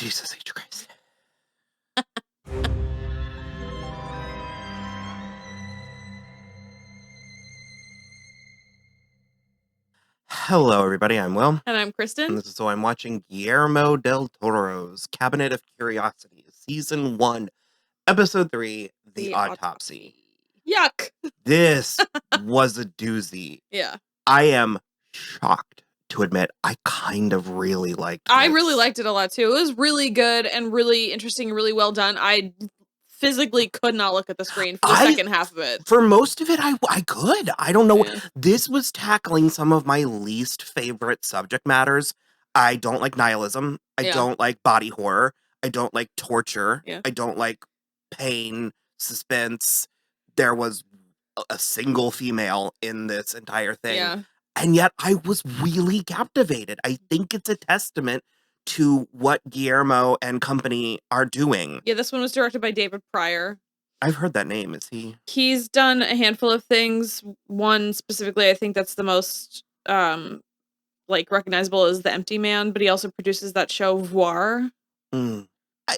Jesus H. Christ. Hello, everybody. I'm Will. And I'm Kristen. And this is So I'm watching Guillermo del Toro's Cabinet of Curiosities, Season 1, Episode 3, The Autopsy. Yuck. This was a doozy. Yeah. I am shocked to admit I kind of really liked this. I really liked it a lot, too. It was really good and really interesting and really well done. I physically could not look at the screen for the second half of it. For most of it, I could. I don't know. Yeah. This was tackling some of my least favorite subject matters. I don't like nihilism. I don't like body horror. I don't like torture. Yeah. I don't like pain, suspense. There was a single female in this entire thing. Yeah. And yet I was really captivated. I think it's a testament to what Guillermo and company are doing. Yeah, this one was directed by David Pryor. I've heard that name. Is he? He's done a handful of things. One specifically, I think that's the most recognizable is The Empty Man, but he also produces that show Voir.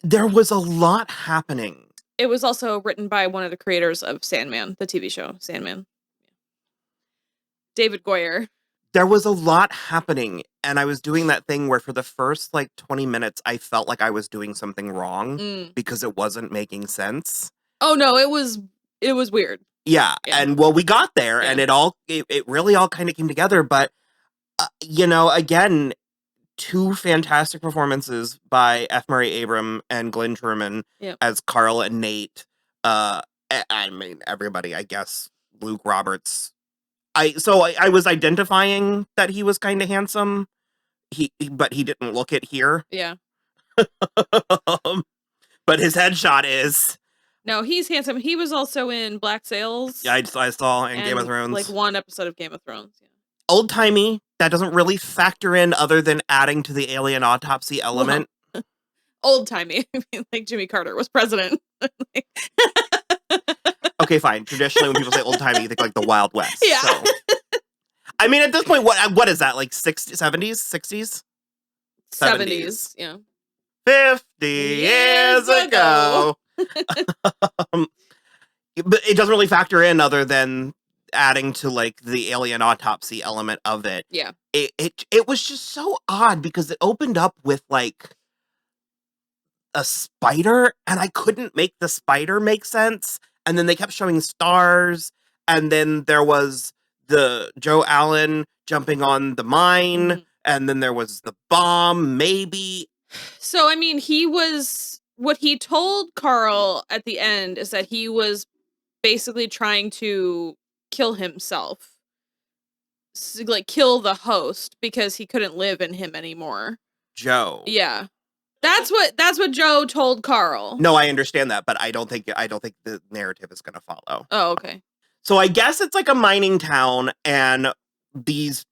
There was a lot happening. It was also written by one of the creators of Sandman, the TV show Sandman. David Goyer. There was a lot happening, and I was doing that thing where for the first 20 minutes I felt like I was doing something wrong because it wasn't making sense. Oh no, it was weird. Yeah. And well, we got there and it really all kind of came together, but again, two fantastic performances by F. Murray Abraham and Glenn Truman as Carl and Nate. I mean, everybody, I guess. Luke Roberts. I was identifying that he was kind of handsome. But he didn't look it here. Yeah. But his headshot is. No, he's handsome. He was also in Black Sails. Yeah, I saw in Game of Thrones. One episode of Game of Thrones. Yeah. Old-timey. That doesn't really factor in other than adding to the alien autopsy element. Well, old-timey. I mean, like Jimmy Carter was president. Okay, fine. Traditionally, when people say old-timey, you think like the Wild West. Yeah. So. I mean, at this point, what is that? Like 60s, 70s, 60s? 70s, yeah. 50 years ago. But it doesn't really factor in other than adding to the alien autopsy element of it. Yeah. It was just so odd because it opened up with a spider and I couldn't make the spider make sense. And then they kept showing stars. And then there was the Joe Allen jumping on the mine. And then there was the bomb, maybe. So, I mean, what he told Carl at the end is that he was basically trying to kill himself. Kill the host because he couldn't live in him anymore. Joe. Yeah. That's what Joe told Carl. No, I understand that, but I don't think the narrative is going to follow. Oh, okay. So I guess it's like a mining town, and these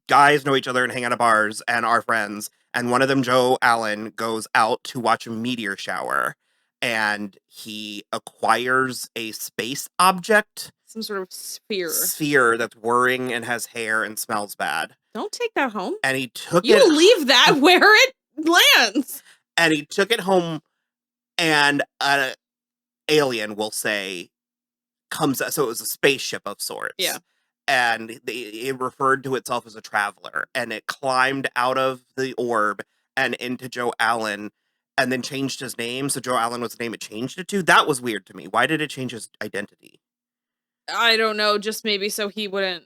guys know each other and hang out at bars and are friends. And one of them, Joe Allen, goes out to watch a meteor shower, and he acquires a space object. Some sort of sphere. Sphere that's whirring and has hair and smells bad. Don't take that home. And he took it. You leave that where it lands. And he took it home, and an alien, will say, comes. So it was a spaceship of sorts. Yeah. And it referred to itself as a traveler, and it climbed out of the orb and into Joe Allen, and then changed his name. So Joe Allen was the name it changed it to. That was weird to me. Why did it change his identity? I don't know. Just maybe so he could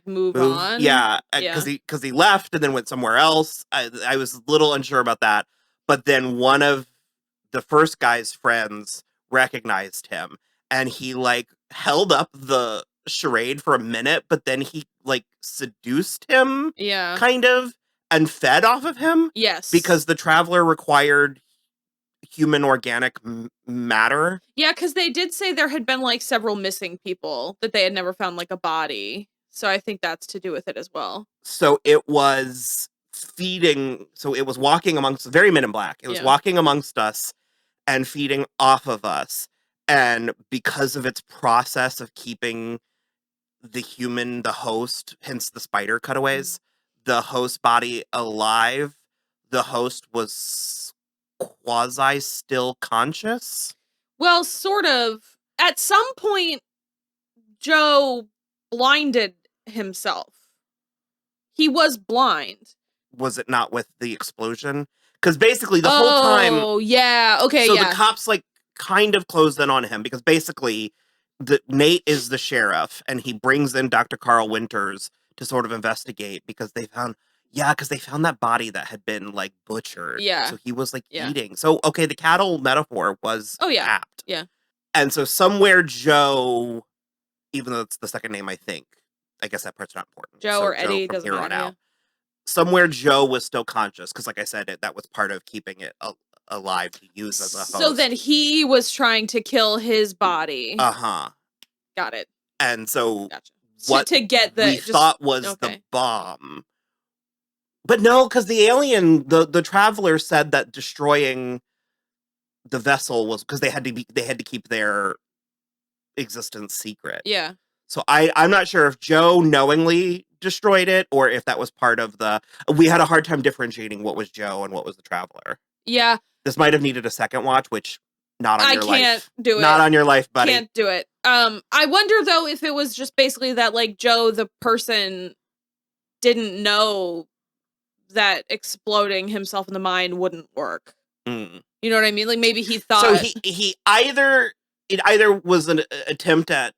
move on. Yeah, because he left and then went somewhere else. I was a little unsure about that. But then one of the first guy's friends recognized him, and he held up the charade for a minute, but then he seduced him, kind of, and fed off of him. Yes, because the traveler required human organic matter. Yeah, because they did say there had been several missing people that they had never found a body. So I think that's to do with it as well. So it was feeding. So it was walking amongst, very Men in Black. It was walking amongst us and feeding off of us. And because of its process of keeping the human, the host, hence the spider cutaways, the host body alive, the host was quasi still conscious. Well, sort of. At some point, Joe blinded himself. He was blind. Was it not with the explosion? Because basically the whole time. Oh, yeah. Okay, so yeah. the cops like kind of closed in on him because basically Nate is the sheriff and he brings in Dr. Carl Winters to sort of investigate because they found that body that had been like butchered. Yeah. So he was like Yeah. eating. So okay, the cattle metaphor was apt. Yeah. And so somewhere Joe, even though it's the second name, I think, I guess that part's not important. Joe So or Eddie from doesn't here matter. on out. Somewhere Joe was still conscious because, like I said, that was part of keeping it alive to use as a host. So then he was trying to kill his body. Uh-huh. Got it. And so gotcha. what to get the we thought was the bomb. But no, because the alien, the traveler said that destroying the vessel was because they had to keep their existence secret. Yeah. So I'm not sure if Joe knowingly destroyed it or if that was part of we had a hard time differentiating what was Joe and what was the traveler. Yeah. This might have needed a second watch, which not on your life. I can't do it. Not on your life, buddy. Can't do it. I wonder though if it was just basically that like Joe, the person, didn't know that exploding himself in the mine wouldn't work. Mm. You know what I mean? Like maybe he thought. So he either was an attempt at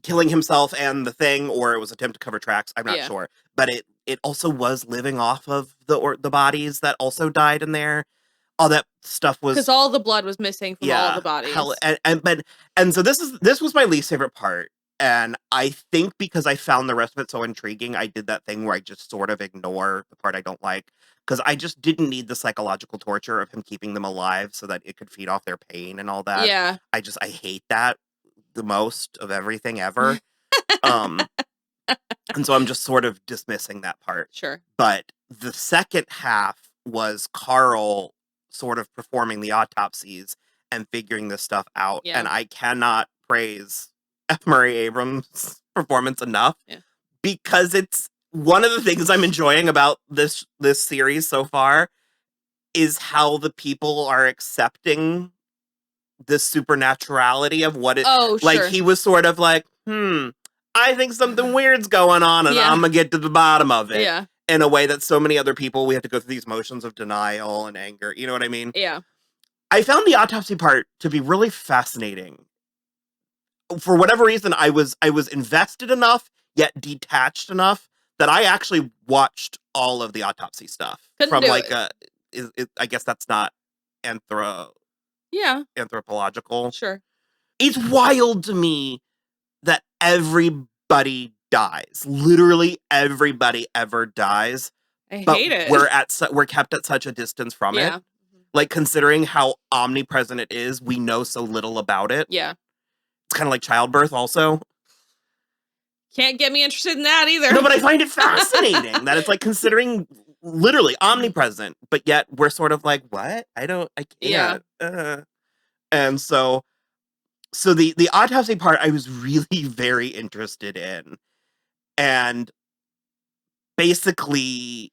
killing himself and the thing, or it was an attempt to cover tracks. I'm not sure, but it also was living off of the bodies that also died in there. All that stuff was because all the blood was missing from all the bodies. And so this was my least favorite part. And I think because I found the rest of it so intriguing, I did that thing where I just sort of ignore the part I don't like because I just didn't need the psychological torture of him keeping them alive so that it could feed off their pain and all that. Yeah. I hate that the most of everything ever. And so I'm just sort of dismissing that part. Sure. But the second half was Carl sort of performing the autopsies and figuring this stuff out. Yeah. And I cannot praise F. Murray Abrams' performance enough because it's one of the things I'm enjoying about this series so far is how the people are accepting the supernaturality of what it. Oh, like sure. he was sort of like, I think something weird's going on, and I'm gonna get to the bottom of it. Yeah. In a way that so many other people, we have to go through these motions of denial and anger. You know what I mean? Yeah. I found the autopsy part to be really fascinating. For whatever reason, I was invested enough, yet detached enough that I actually watched all of the autopsy stuff. Couldn't do it. I guess that's not anthropological. Sure. It's wild to me that everybody dies. Literally everybody ever dies. I hate it. We're kept at such a distance from it. Like, considering how omnipresent it is, we know so little about it. Yeah. It's kind of like childbirth also. Can't get me interested in that either. No, but I find it fascinating that it's like considering literally omnipresent, but yet we're sort of like, what? I can't. Yeah. And so the autopsy part I was really very interested in. And basically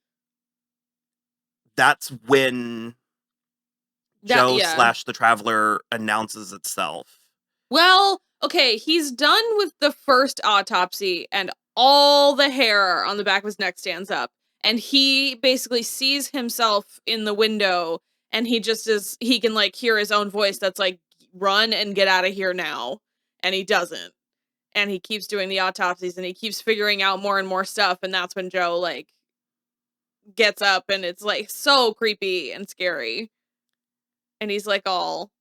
that's when Joe / the Traveler announces itself. Well, okay, he's done with the first autopsy and all the hair on the back of his neck stands up. And he basically sees himself in the window and he can like hear his own voice that's like, run and get out of here now. And he doesn't. And he keeps doing the autopsies and he keeps figuring out more and more stuff. And that's when Joe like gets up and it's like so creepy and scary. And he's like all.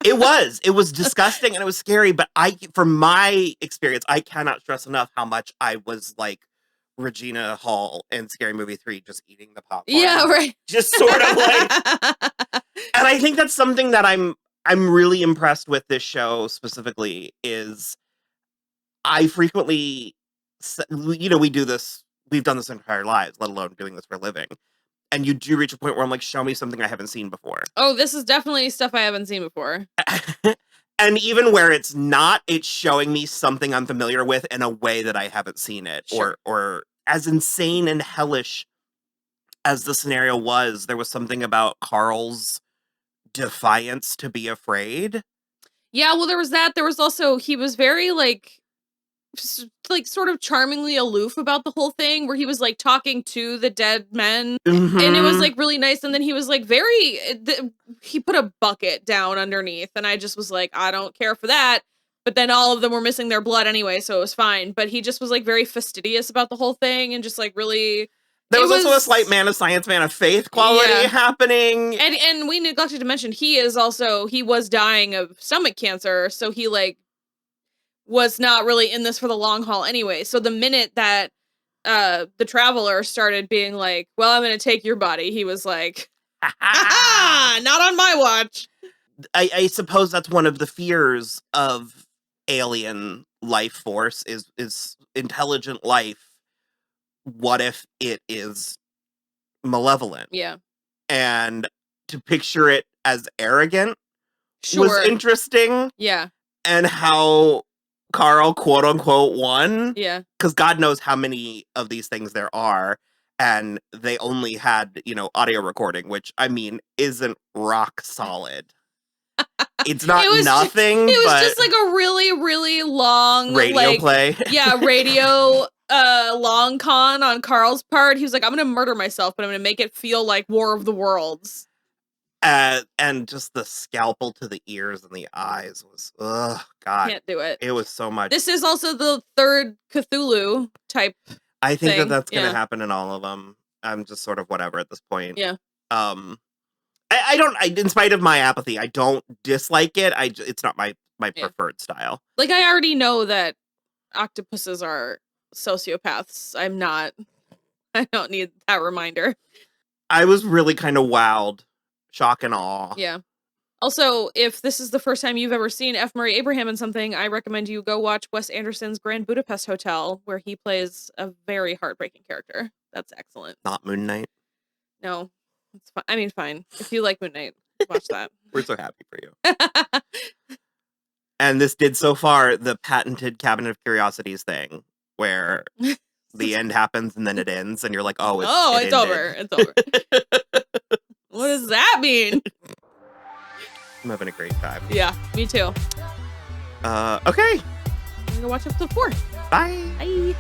It was disgusting and it was scary, but from my experience, I cannot stress enough how much I was like Regina Hall in Scary Movie 3, just eating the popcorn. Yeah, right. Just sort of like, and I think that's something that I'm really impressed with this show specifically is I frequently, we do this, we've done this our entire lives, let alone doing this for a living. And you do reach a point where I'm like, show me something I haven't seen before. Oh, this is definitely stuff I haven't seen before. And even where it's not, it's showing me something I'm familiar with in a way that I haven't seen it. Sure. Or as insane and hellish as the scenario was, there was something about Carl's defiance to be afraid. Yeah, well, there was that. There was also, he was very, like sort of charmingly aloof about the whole thing, where he was, like, talking to the dead men, and it was, like, really nice, and then he was, like, he put a bucket down underneath, and I just was like, I don't care for that, but then all of them were missing their blood anyway, so it was fine, but he just was, like, very fastidious about the whole thing, and just, like, really... There was also a slight man of science, man of faith quality happening. And we neglected to mention, he was dying of stomach cancer, so he, like, was not really in this for the long haul anyway. So the minute that the traveler started being like, well, I'm going to take your body, he was like, ha, not on my watch. I suppose that's one of the fears of alien life force is intelligent life. What if it is malevolent? Yeah. And to picture it as arrogant was interesting. Yeah. And how Carl, quote unquote, won. Yeah. Because God knows how many of these things there are. And they only had, audio recording, which, I mean, isn't rock solid. It's not nothing. It was just like a really, really long radio play. Yeah, radio long con on Carl's part. He was like, I'm gonna murder myself, but I'm gonna make it feel like War of the Worlds. And just the scalpel to the ears and the eyes was, ugh, God. Can't do it. It was so much. This is also the third Cthulhu type I think thing. that's going to happen in all of them. I'm just sort of whatever at this point. Yeah. I don't, in spite of my apathy, I don't dislike it. It's not my preferred style. Like, I already know that octopuses are sociopaths. I don't need that reminder. I was really kind of wowed. Shock and awe. Yeah. Also, if this is the first time you've ever seen F. Murray Abraham in something, I recommend you go watch Wes Anderson's Grand Budapest Hotel, where he plays a very heartbreaking character. That's excellent. Not Moon Knight? No. It's fine. I mean, fine. If you like Moon Knight, watch that. We're so happy for you. And this did so far the patented Cabinet of Curiosities thing, where the end happens and then it ends, and you're like, oh, it's over. It's over. What does that mean? I'm having a great time. Yeah, me too. Okay. I'm gonna go watch episode 4. Bye. Bye.